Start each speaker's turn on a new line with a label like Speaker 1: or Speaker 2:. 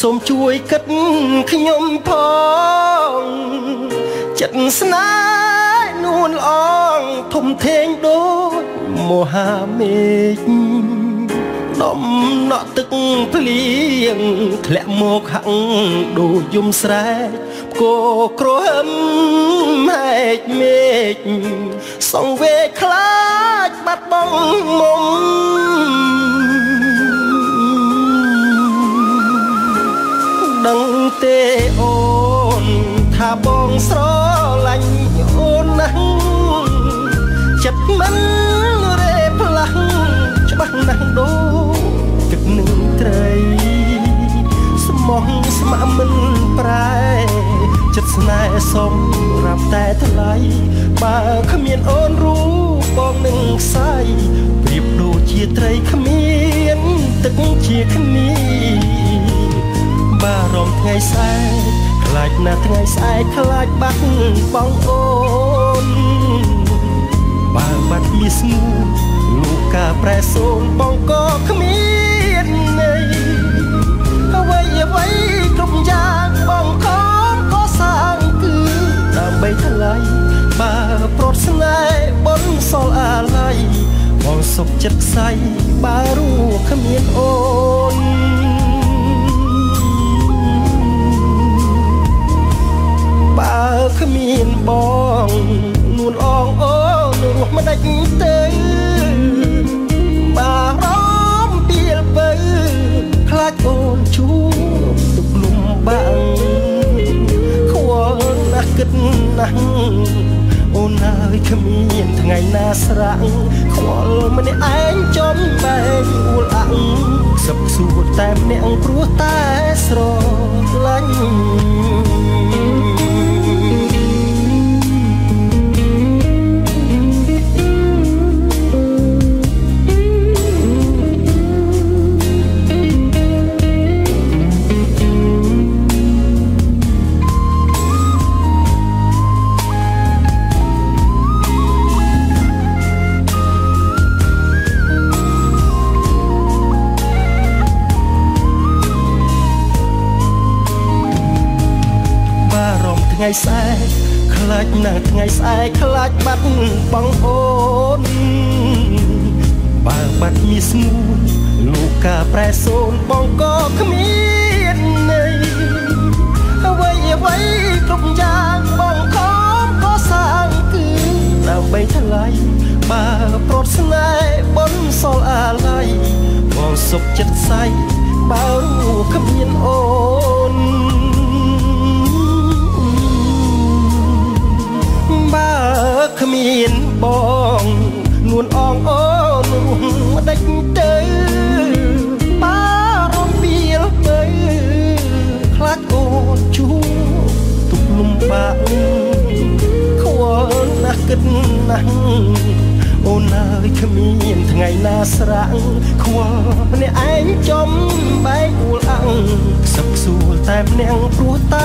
Speaker 1: សូមជួយគិតខ្ញុំផងចិត្តស្នេហ៍នួនល្អងធំធេងដូចមហាមេឃដំណក់ទឹកភ្លៀងធ្លាក់មកហាក់ដូចយំស្រែកគោគ្រហឹមហែកមេឃសងវេខ្លាចបាត់បង់មុំដឹងទេអូនថាបងស្រឡាញ់អូនណាស់ចិត្តមិនរេផ្លាស់ច្បាស់ណាស់ដូចទឹកនឹងត្រីស្មោះស្ម័គ្រមិនប្រែចិត្តស្នេហ៍សម្រាប់តែថ្លៃបើគ្មានអូនរូបបងនឹងខ្សែប្រៀបដូចជាត្រីគ្មានទឹកជាគ្នាបារម្ភថ្ងៃស្អែកខ្លាចណាស់ថ្ងៃស្អែកខ្លាចបាត់បងអូនបើបាត់មាសស្ងួនលោកកាប្រែសូនបងក៏គ្មានន័យអ្វីគ្រប់យ៉ាងបងខំក៏សាងគឺដើម្បីថ្លៃបើប្រត់ស្នេហ៍បនសល់អាឡ័យបងសុខចិត្តខ្សែបើรู้គ្មានអូនបើគ្មានបងនួនអងអូនរស់មិនដាច់ទៅបារម្ភពីលបើខ្លាចអូនជួបទុកលំបាំងខ្វល់ណាស់គិតណាស់អូនហើយគ្មានថ្ងៃណាស្រាក់ខ្វល់ម្នាក់ឯងចំបែកអួលអាំងសឹកសួរតែម្នាក់ព្រោះតែស្រឡាញ់ថ្ងៃស្អែកខ្លាចណាស់ថ្ងៃស្អែកខ្លាចបាត់បងអូនបើបាត់មាសស្ងួនលោកកាប្រែសូនបងក៏គ្មានន័យអ្វីគ្រប់យ៉ាងបងខំក៏សាងគឺដើម្បីថ្លៃបើប្រត់ស្នេហ៍បនសល់អាឡ័យបងសុខចិត្តស្អែកបើรู้គ្មានអូនបើគ្មានបងនួនអងអូនរស់មិនដាច់ទៅបារម្ភពីលបើខ្លាចអូនជួបទុកលំបាកខ្វល់ណាស់គិតណាស់អូនហើយគ្មានថ្ងៃណាស្រាក់ខ្វល់ម្នាក់ឯងចំបែកអួលអាំងសឹកសួរតែម្នាក់ព្រោះតែ